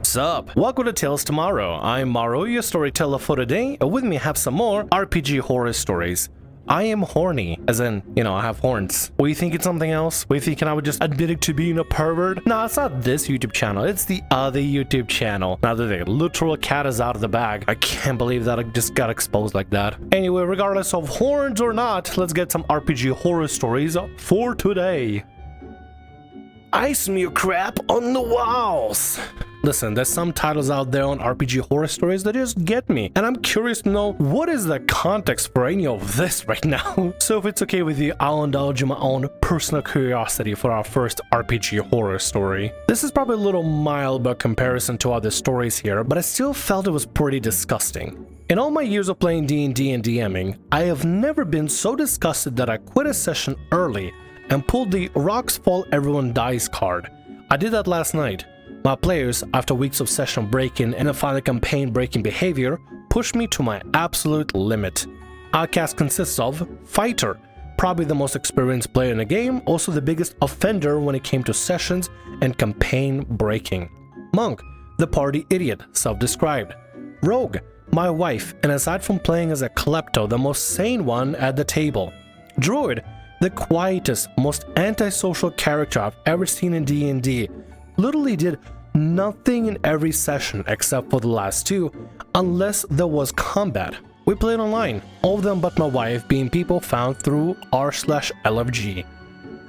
What's up? Welcome to Tales Tomorrow. I'm Morrow, your storyteller for today, and with me I have some more RPG horror stories. I am horny, as in, I have horns. Were you thinking something else? Were you thinking I would just admit it to being a pervert? No, it's not this YouTube channel, it's the other YouTube channel. Now that the literal cat is out of the bag, I can't believe that I just got exposed like that. Anyway, regardless of horns or not, let's get some RPG horror stories for today. I smear crap on the walls. Listen, there's some titles out there on RPG horror stories that just get me, and I'm curious to know what is the context for any of this right now. So if it's okay with you, I'll indulge in my own personal curiosity for our first RPG horror story. This is probably a little mild by comparison to other stories here, but I still felt it was pretty disgusting. In all my years of playing D&D and DMing, I have never been so disgusted that I quit a session early and pulled the Rocks Fall Everyone Dies card. I did that last night. My players, after weeks of session breaking and a final campaign breaking behavior, pushed me to my absolute limit. Our cast consists of Fighter, probably the most experienced player in the game, also the biggest offender when it came to sessions and campaign breaking. Monk, the party idiot, self-described. Rogue, my wife, and aside from playing as a klepto, the most sane one at the table. Druid, the quietest, most antisocial character I've ever seen in D&D. Literally did nothing in every session except for the last two, unless there was combat. We played online, all of them but my wife being people found through r/LFG.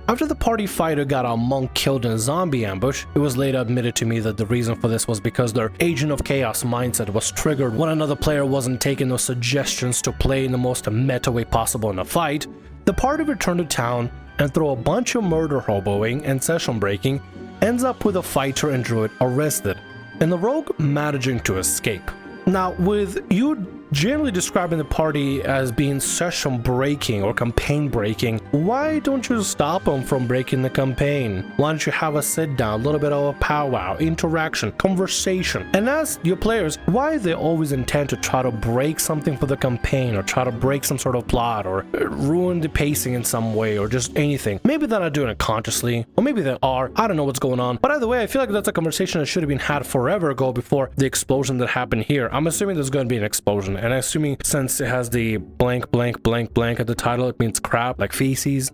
After the party fighter got our monk killed in a zombie ambush, it was later admitted to me that the reason for this was because their Agent of Chaos mindset was triggered when another player wasn't taking those suggestions to play in the most meta way possible in a fight. The party returned to town and through a bunch of murder hoboing and session breaking, ends up with a fighter and druid arrested, and the rogue managing to escape. Now, with you generally describing the party as being session breaking or campaign breaking, why don't you stop them from breaking the campaign? Why don't you have a sit down, a little bit of a powwow, interaction, conversation, and ask your players why they always intend to try to break something for the campaign or try to break some sort of plot or ruin the pacing in some way or just anything. Maybe they're not doing it consciously, or maybe they are. I don't know what's going on. But either way, I feel like that's a conversation that should have been had forever ago before the explosion that happened here. I'm assuming there's going to be an explosion. And assuming since it has the blank blank blank blank at the title, it means crap, like feces,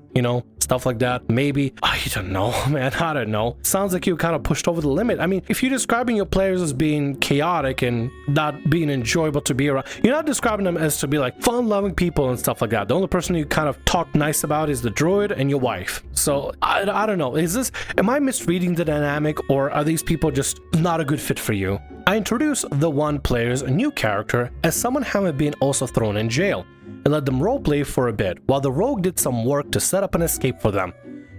stuff like that. Maybe, I don't know, man, I don't know. Sounds like you kind of pushed over the limit. I mean, if you're describing your players as being chaotic and not being enjoyable to be around, you're not describing them as to be like fun-loving people and stuff like that. The only person you kind of talk nice about is the druid and your wife. So I don't know, am I misreading the dynamic, or are these people just not a good fit for you? I introduced the one player's new character as someone having been also thrown in jail, and let them roleplay for a bit while the rogue did some work to set up an escape for them.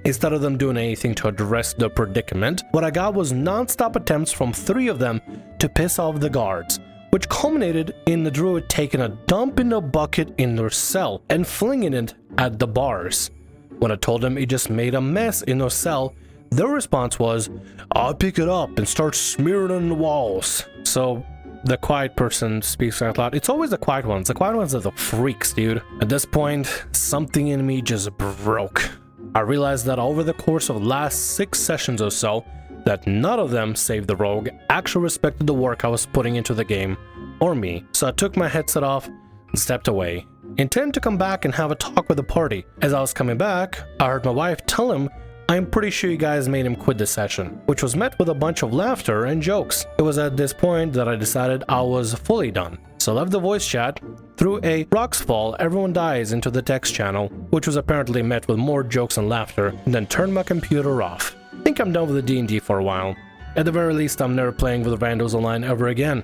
Instead of them doing anything to address the predicament, what I got was non-stop attempts from 3 of them to piss off the guards, which culminated in the druid taking a dump in a bucket in their cell and flinging it at the bars. When I told them it just made a mess in their cell, their response was, "I'll pick it up and start smearing it on the walls." So the quiet person speaks out loud. It's always the quiet ones. The quiet ones are the freaks, dude. At this point, something in me just broke. I realized that over the course of the last 6 sessions or so, that none of them, save the rogue, actually respected the work I was putting into the game, or me. So I took my headset off and stepped away, intending to come back and have a talk with the party. As I was coming back, I heard my wife tell him, "I'm pretty sure you guys made him quit the session," which was met with a bunch of laughter and jokes. It was at this point that I decided I was fully done. So I left the voice chat, threw a Rocks Fall Everyone Dies into the text channel, which was apparently met with more jokes and laughter, and then turned my computer off. I think I'm done with the D&D for a while. At the very least, I'm never playing with randos online ever again.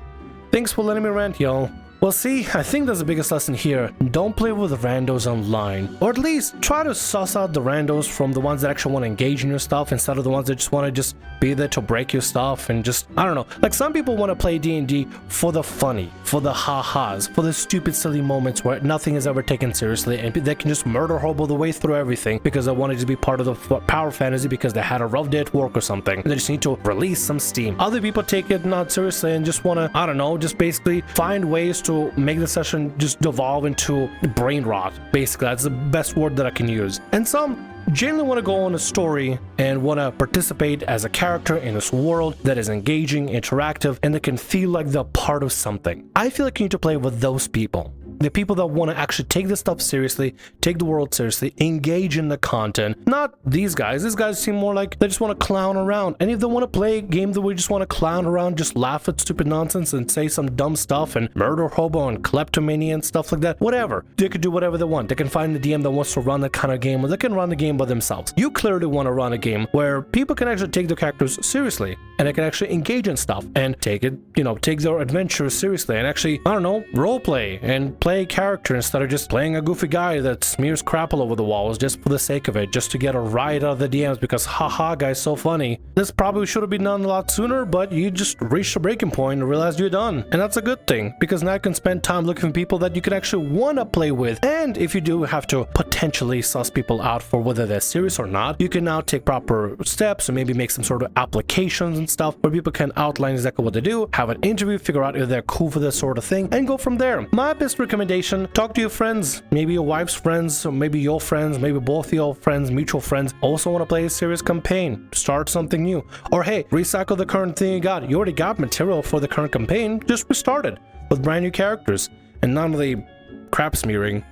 Thanks for letting me rant, y'all. Well, see, I think that's the biggest lesson here. Don't play with randos online. Or at least try to suss out the randos from the ones that actually want to engage in your stuff instead of the ones that just want to just be there to break your stuff and just, I don't know. Like, some people want to play D&D for the funny, for the ha-has, for the stupid, silly moments where nothing is ever taken seriously and they can just murder hobo the way through everything because they wanted to be part of the power fantasy because they had a rough day at work or something. They just need to release some steam. Other people take it not seriously and just want to, I don't know, just basically find ways to to make the session just devolve into brain rot. Basically, that's the best word that I can use. And some generally want to go on a story and want to participate as a character in this world that is engaging, interactive, and that can feel like they're part of something. I feel like you need to play with those people. The people that want to actually take this stuff seriously, take the world seriously, engage in the content. Not these guys. These guys seem more like they just want to clown around. And if they want to play a game that we just want to clown around, just laugh at stupid nonsense and say some dumb stuff and murder hobo and kleptomania and stuff like that, whatever. They could do whatever they want. They can find the DM that wants to run that kind of game, or they can run the game by themselves. You clearly want to run a game where people can actually take their characters seriously and they can actually engage in stuff and take it, take their adventures seriously and actually, I don't know, role play and play a character instead of just playing a goofy guy that smears crap all over the walls just for the sake of it, just to get a ride out of the DMs because haha, guy's so funny. This probably should have been done a lot sooner, but you just reached a breaking point and realized you're done. And that's a good thing, because now you can spend time looking for people that you can actually want to play with. And if you do have to potentially suss people out for whether they're serious or not, you can now take proper steps and maybe make some sort of applications and stuff where people can outline exactly what they do, have an interview, figure out if they're cool for this sort of thing, and go from there. My best recommendation, talk to your friends, maybe your wife's friends, or maybe your friends, maybe both your friends, mutual friends, also want to play a serious campaign, start something new. Or hey, recycle the current thing you got. You already got material for the current campaign, just restart it with brand new characters and none of the crap smearing.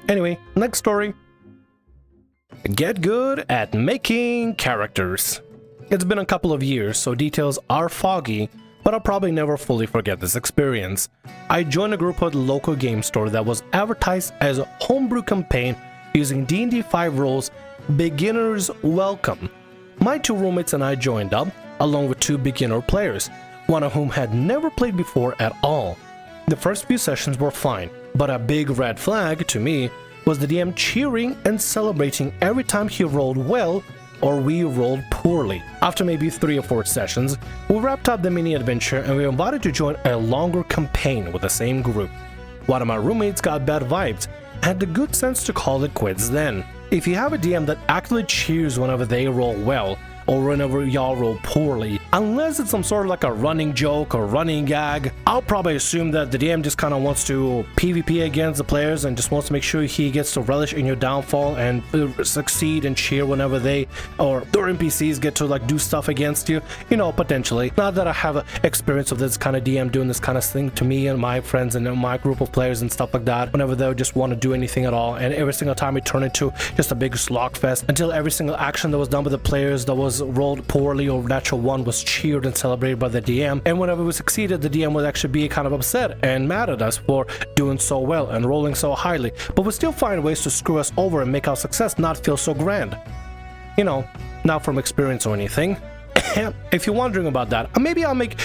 Anyway, next story. Get good at making characters. It's been a couple of years, so details are foggy, but I'll probably never fully forget this experience. I joined a group at the local game store that was advertised as a homebrew campaign using D&D 5 rules, Beginner's Welcome. My two roommates and I joined up, along with two beginner players, one of whom had never played before at all. The first few sessions were fine, but a big red flag to me was the DM cheering and celebrating every time he rolled well or we rolled poorly. After maybe 3 or 4 sessions, we wrapped up the mini adventure and we were invited to join a longer campaign with the same group. One of my roommates got bad vibes and had the good sense to call it quits then. If you have a DM that actively cheers whenever they roll well, or whenever y'all roll poorly, unless it's some sort of like a running joke or running gag, I'll probably assume that the DM just kind of wants to PvP against the players and just wants to make sure he gets to relish in your downfall and succeed and cheer whenever they or their NPCs get to like do stuff against you, potentially. Not that I have experience of this kind of DM doing this kind of thing to me and my friends and my group of players and stuff like that, whenever they just want to do anything at all, and every single time it turned into just a big slog fest until every single action that was done by the players that was rolled poorly or natural one was cheered and celebrated by the DM, and whenever we succeeded, the DM would actually be kind of upset and mad at us for doing so well and rolling so highly, but would still find ways to screw us over and make our success not feel so grand. Not from experience or anything. If you're wondering about that, maybe I'll make,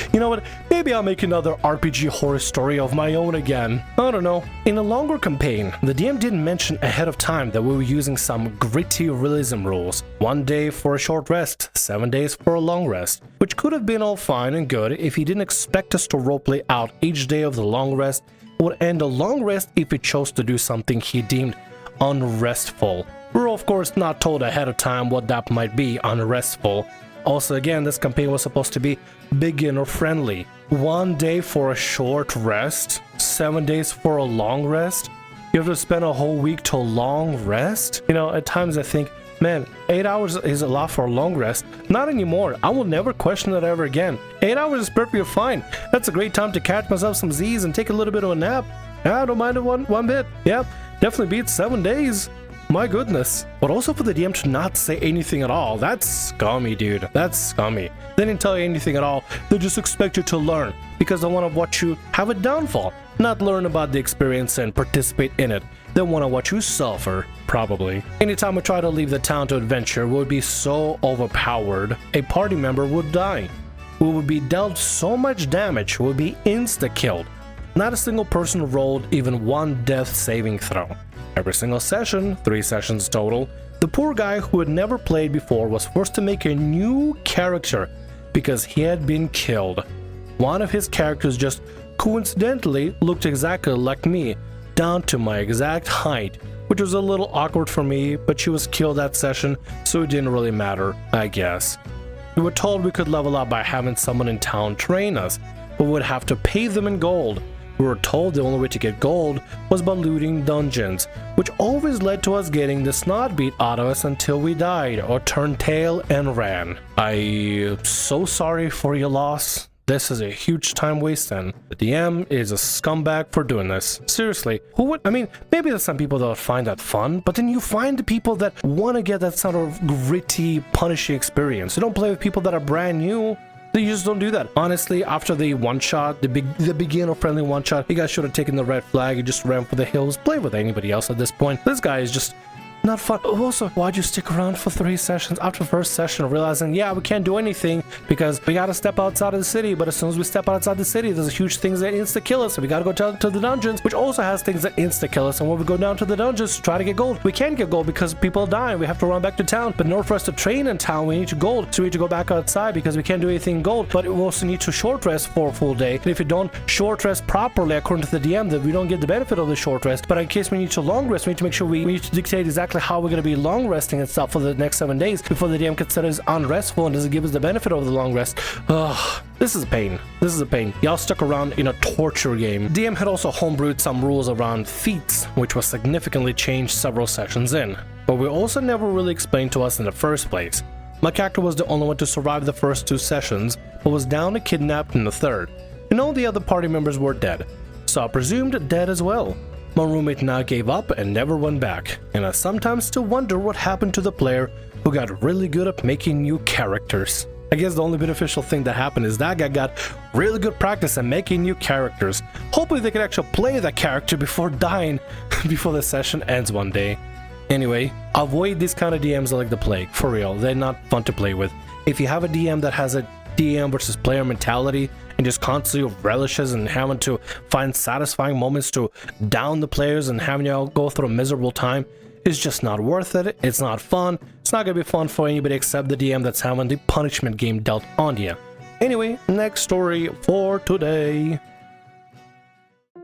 maybe I'll make another RPG horror story of my own again. I don't know. In a longer campaign, the DM didn't mention ahead of time that we were using some gritty realism rules. 1 day for a short rest, 7 days for a long rest, which could have been all fine and good if he didn't expect us to roleplay out each day of the long rest, would end a long rest if he chose to do something he deemed unrestful. We're of course not told ahead of time what that might be, unrestful. Also, again, this campaign was supposed to be beginner friendly. 1 day for a short rest, 7 days for a long rest. You have to spend a whole week to long rest? At times I think, man, 8 hours is a lot for a long rest. Not anymore. I will never question that ever again. 8 hours is perfectly fine. That's a great time to catch myself some Z's and take a little bit of a nap. I don't mind it one bit. Yeah, definitely beats 7 days. My goodness. But also for the DM to not say anything at all. That's scummy, dude. That's scummy. They didn't tell you anything at all. They just expect you to learn because they want to watch you have a downfall, not learn about the experience and participate in it. They want to watch you suffer, probably. Anytime we try to leave the town to adventure, we would be so overpowered. A party member would die. We would be dealt so much damage, we would be insta-killed. Not a single person rolled even one death saving throw. Every single session, 3 sessions total, the poor guy who had never played before was forced to make a new character because he had been killed. One of his characters just coincidentally looked exactly like me, down to my exact height, which was a little awkward for me, but she was killed that session, so it didn't really matter, I guess. We were told we could level up by having someone in town train us, but would have to pay them in gold. We were told the only way to get gold was by looting dungeons, which always led to us getting the snot beat out of us until we died or turned tail and ran. I'm so sorry for your loss. This is a huge time waste, and the DM is a scumbag for doing this. Seriously, who would? I mean, maybe there's some people that would find that fun, but then you find the people that want to get that sort of gritty, punishing experience. You don't play with people that are brand new. You just don't do that. Honestly, after the one-shot, the beginner-friendly one-shot, you guys should have taken the red flag. You just ran for the hills. Play with anybody else at this point. This guy is just not fun. Also, why'd you stick around for 3 sessions after the first session, realizing, yeah, we can't do anything because we gotta step outside of the city, but as soon as we step outside the city, there's huge things that insta-kill us, so we gotta go to the dungeons, which also has things that insta-kill us, and when we go down to the dungeons to try to get gold, we can't get gold because people are dying, we have to run back to town, but in order for us to train in town, we need to gold, so we need to go back outside because we can't do anything gold, but we also need to short rest for a full day, and if you don't short rest properly, according to the DM, then we don't get the benefit of the short rest, but in case we need to long rest, we need to make sure we need to dictate exactly how we're gonna be long resting and stuff for the next 7 days before the DM considers unrestful and doesn't give us the benefit of the long rest. Ugh, this is a pain. This is a pain. Y'all stuck around in a torture game. DM had also homebrewed some rules around feats, which was significantly changed several sessions in, but were also never really explained to us in the first place. My character was the only one to survive the first 2 sessions, but was down and kidnapped in the third, and all the other party members were dead, so I presumed dead as well. My roommate now gave up and never went back, and I sometimes still wonder what happened to the player who got really good at making new characters. I guess the only beneficial thing that happened is that guy got really good practice at making new characters. Hopefully they can actually play that character before dying before the session ends one day. Anyway, avoid these kind of DMs like the plague, for real, they're not fun to play with. If you have a DM that has a DM versus player mentality and just constantly relishes and having to find satisfying moments to down the players and having y'all go through a miserable time, it's just not worth it. It's not fun. It's not gonna be fun for anybody except the DM that's having the punishment game dealt on you. Anyway, next story for today.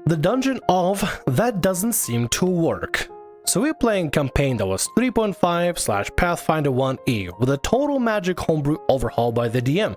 The dungeon of That Doesn't Seem to Work. So we're playing a campaign that was 3.5/Pathfinder 1E with a total magic homebrew overhaul by the DM.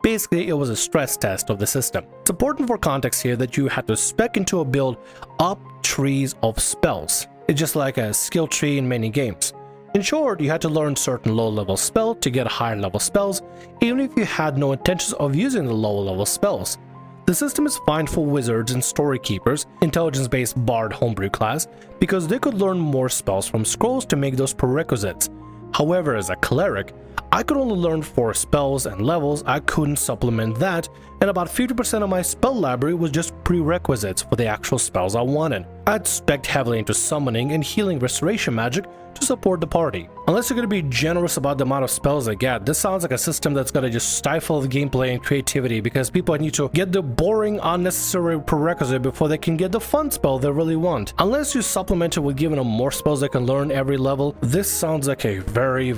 Basically, it was a stress test of the system. It's important for context here that you had to spec into a build up trees of spells. It's just like a skill tree in many games. In short, you had to learn certain low-level spells to get higher level spells, even if you had no intentions of using the lower-level spells. The system is fine for wizards and story keepers, intelligence-based bard homebrew class, because they could learn more spells from scrolls to make those prerequisites. However, as a cleric, I could only learn 4 spells and levels. I couldn't supplement that, and about 50% of my spell library was just prerequisites for the actual spells I wanted. I'd spec'd heavily into summoning and healing restoration magic to support the party. Unless you're going to be generous about the amount of spells I get, this sounds like a system that's going to just stifle the gameplay and creativity because people need to get the boring, unnecessary prerequisite before they can get the fun spell they really want. Unless you supplement it with giving them more spells they can learn every level, this sounds like a very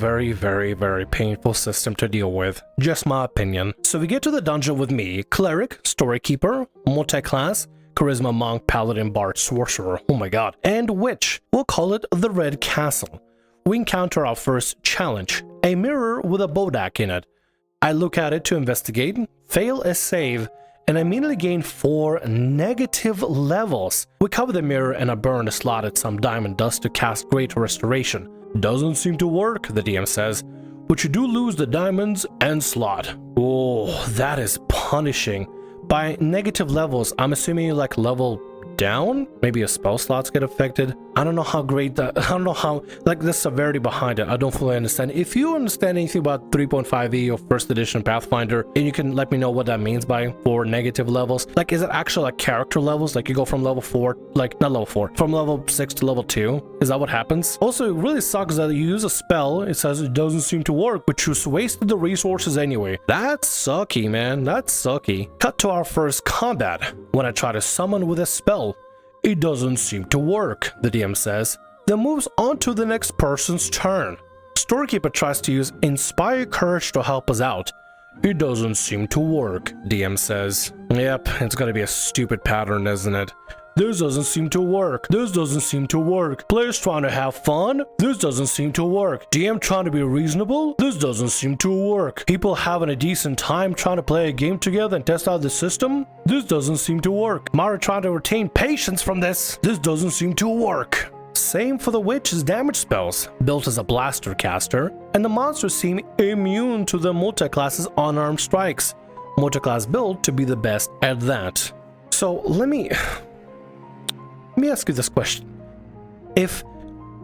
painful system to deal with. Just my opinion. So we get to the dungeon with me, cleric, story keeper, multi-class, charisma monk, paladin, bard, sorcerer, oh my god, and witch. We'll call it the Red Castle. We encounter our first challenge, a mirror with a bodak in it. I look at it to investigate, fail a save, and immediately gain 4 negative levels. We cover the mirror and I burn a slot at some diamond dust to cast Great Restoration. Doesn't seem to work, the DM says, but you do lose the diamonds and slot. Oh, that is punishing. By negative levels, I'm assuming you like level down? Maybe your spell slots get affected? I don't know how great that, I don't know how, like the severity behind it, I don't fully understand. If you understand anything about 3.5e or first edition Pathfinder, and you can let me know what that means by 4 negative levels, like is it actually like character levels, like you go from level 4, like not level 4, from level 6 to level 2? Is that what happens? Also, it really sucks that you use a spell, it says it doesn't seem to work, but you wasted the resources anyway. That's sucky, man, that's sucky. Cut to our first combat. When I try to summon with a spell, it doesn't seem to work, the DM says, then moves on to the next person's turn. Storekeeper tries to use Inspire Courage to help us out. It doesn't seem to work, DM says. Yep, it's gonna be a stupid pattern, isn't it? This doesn't seem to work. This doesn't seem to work. Players trying to have fun? This doesn't seem to work. DM trying to be reasonable? This doesn't seem to work. People having a decent time trying to play a game together and test out the system? This doesn't seem to work. Mara trying to retain patience from this? This doesn't seem to work. Same for the witch's damage spells, built as a blaster caster, and the monsters seem immune to the multi-class's unarmed strikes. Multi-class build to be the best at that. So let me ask you this question. If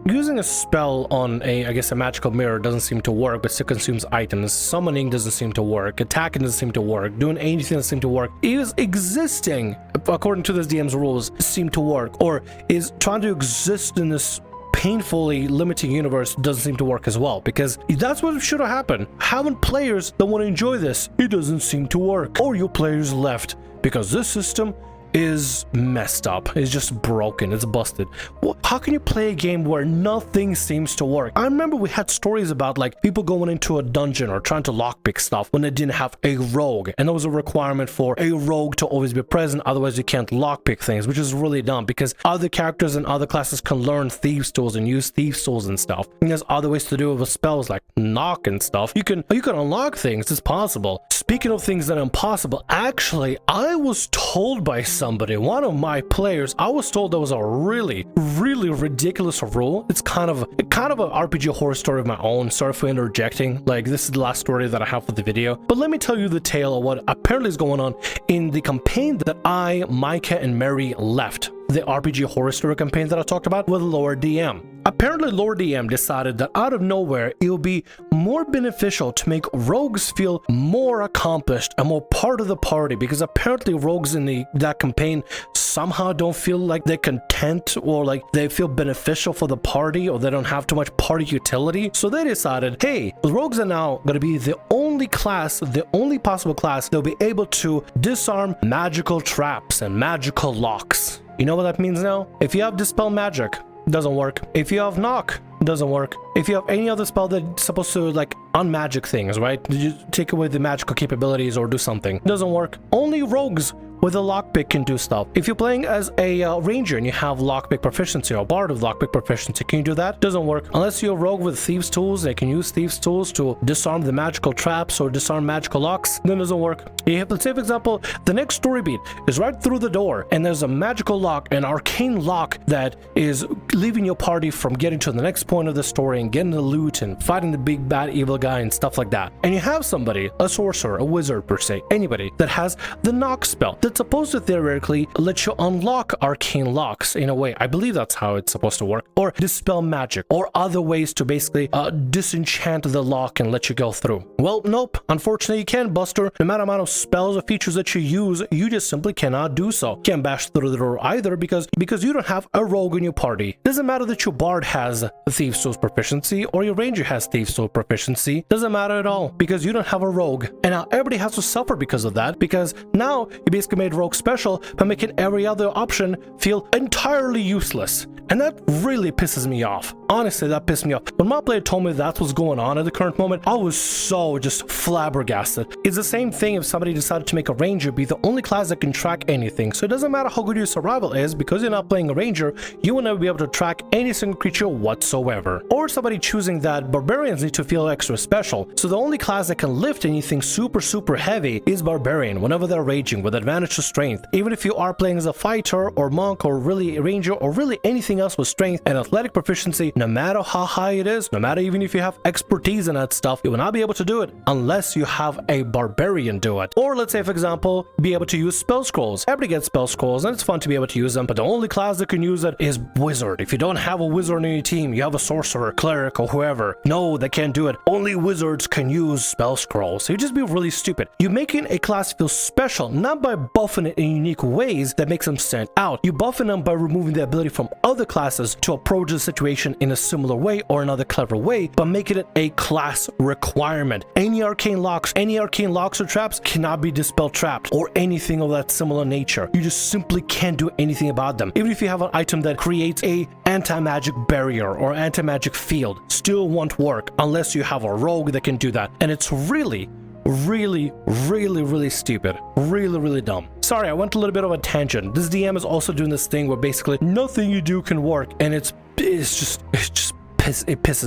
using a spell on a magical mirror doesn't seem to work but still consumes items, summoning doesn't seem to work, attacking doesn't seem to work, doing anything doesn't seem to work, is existing according to this DM's rules seem to work, or is trying to exist in this painfully limiting universe doesn't seem to work as well? Because that's what should have happened. Having players that want to enjoy this, it doesn't seem to work, or your players left because this system is messed up. It's just broken. It's busted. Well, how can you play a game where nothing seems to work? I remember we had stories about like people going into a dungeon or trying to lockpick stuff when they didn't have a rogue, and there was a requirement for a rogue to always be present, otherwise you can't lockpick things, which is really dumb because other characters and other classes can learn thieves tools and use thieves tools and stuff. And there's other ways to do it with spells like knock and stuff. You can unlock things. It's possible. Speaking of things that are impossible, actually I was told by somebody, one of my players, I was told there was a really ridiculous rule. It's kind of an RPG horror story of my own. Sorry for interjecting. Like, this is the last story that I have for the video, but let me tell you the tale of what apparently is going on in the campaign that I, Micah, and Mary left. The RPG horror story campaign that I talked about with Lord DM. Apparently, Lord DM decided that out of nowhere, it would be more beneficial to make rogues feel more accomplished and more part of the party, because apparently rogues in that campaign somehow don't feel like they're content or like they feel beneficial for the party, or they don't have too much party utility. So they decided, hey, the rogues are now going to be the only class, the only possible class that'll be able to disarm magical traps and magical locks. You know what that means now? If you have Dispel Magic, doesn't work. If you have Knock, doesn't work. If you have any other spell that's supposed to like unmagic things, right? You take away the magical capabilities or do something, doesn't work. Only rogues with a lockpick can do stuff. If you're playing as a ranger and you have lockpick proficiency or bard with lockpick proficiency, can you do that? Doesn't work. Unless you're a rogue with thieves tools, they can use thieves tools to disarm the magical traps or disarm magical locks, then it doesn't work. You have, let's say for example, the next story beat is right through the door and there's a magical lock, an arcane lock that is leaving your party from getting to the next point of the story and getting the loot and fighting the big bad evil guy and stuff like that. And you have somebody, a sorcerer, a wizard per se, anybody that has the knock spell that's supposed to theoretically let you unlock arcane locks in a way. I believe that's how it's supposed to work. Or dispel magic, or other ways to basically disenchant the lock and let you go through. Well, nope. Unfortunately, you can't, Buster. No matter amount of spells or features that you use, you just simply cannot do so. Can't bash through the door either because you don't have a rogue in your party. Doesn't matter that your bard has Thieves Tools proficiency or your ranger has Thieves Tools proficiency. Doesn't matter at all because you don't have a rogue. And now everybody has to suffer because of that, because now you basically made rogue special by making every other option feel entirely useless. And that really pisses me off. Honestly, that pissed me off. When my player told me that's what's going on at the current moment, I was so just flabbergasted. It's the same thing if somebody decided to make a ranger be the only class that can track anything. So it doesn't matter how good your survival is, because you're not playing a ranger, you will never be able to track any single creature whatsoever. Or somebody choosing that barbarians need to feel extra special. So the only class that can lift anything super heavy is barbarian whenever they're raging with advantage to strength. Even if you are playing as a fighter or monk or really a ranger or really anything else with strength and athletic proficiency, no matter how high it is, no matter even if you have expertise in that stuff, you will not be able to do it unless you have a barbarian do it. Or let's say for example, be able to use spell scrolls. Everybody gets spell scrolls and it's fun to be able to use them, but the only class that can use it is wizard. If you don't have a wizard on your team, you have a sorcerer, cleric, or whoever. No, they can't do it. Only wizards can use spell scrolls. So you just be really stupid. You're making a class feel special, not by buffing it in unique ways that makes them stand out. You're buffing them by removing the ability from other classes to approach the situation in a similar way or another clever way, but making it a class requirement. Any arcane locks or traps cannot be dispel trapped or anything of that similar nature. You just simply can't do anything about them. Even if you have an item that creates a anti-magic barrier or anti-magic field, still won't work unless you have a rogue that can do that. And it's really really, really, really stupid. Really, really dumb. Sorry, I went a little bit of a tangent. This DM is also doing this thing where basically nothing you do can work, and it pisses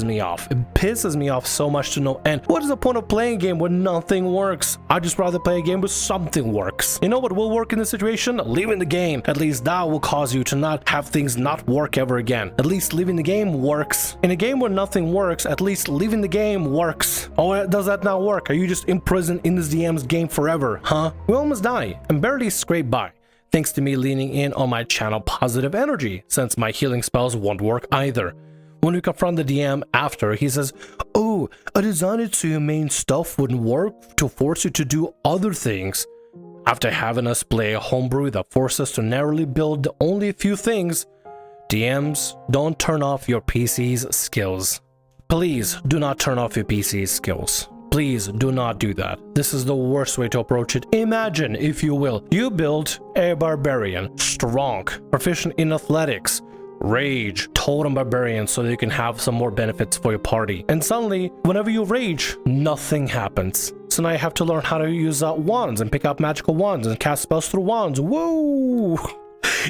me off. It pisses me off so much to no end. What is the point of playing a game where nothing works? I'd just rather play a game where something works. You know what will work in this situation? Leaving the game. At least that will cause you to not have things not work ever again. At least leaving the game works. In a game where nothing works, at least leaving the game works. Oh, does that not work? Are you just imprisoned in this DM's game forever, huh? We almost die and barely scrape by, thanks to me leaning in on my channel positive energy, since my healing spells won't work either. When we confront the DM after, he says, "Oh, I designed it so your main stuff wouldn't work to force you to do other things." After having us play a homebrew that forces us to narrowly build only a few things, DMs, don't turn off your PC's skills. Please do not turn off your PC's skills. Please do not do that. This is the worst way to approach it. Imagine, if you will, you build a barbarian, strong, proficient in athletics, rage, totem barbarian, so that you can have some more benefits for your party. And suddenly, whenever you rage, nothing happens. So now you have to learn how to use wands and pick up magical wands and cast spells through wands. Whoa!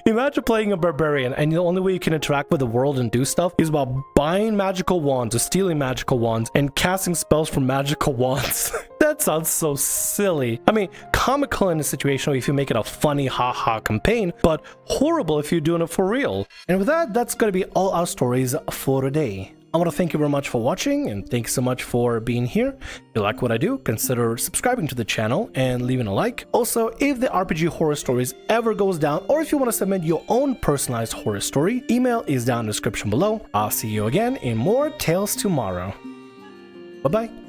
Imagine playing a barbarian and the only way you can interact with the world and do stuff is by buying magical wands or stealing magical wands and casting spells from magical wands. That sounds so silly. I mean, comical in a situation if you make it a funny haha campaign, but horrible if you're doing it for real. And with that, that's gonna be all our stories for today. I want to thank you very much for watching, and thanks so much for being here. If you like what I do, consider subscribing to the channel and leaving a like. Also, if the RPG Horror Stories ever goes down, or if you want to submit your own personalized horror story, email is down in the description below. I'll see you again in more Tales Tomorrow. Bye-bye.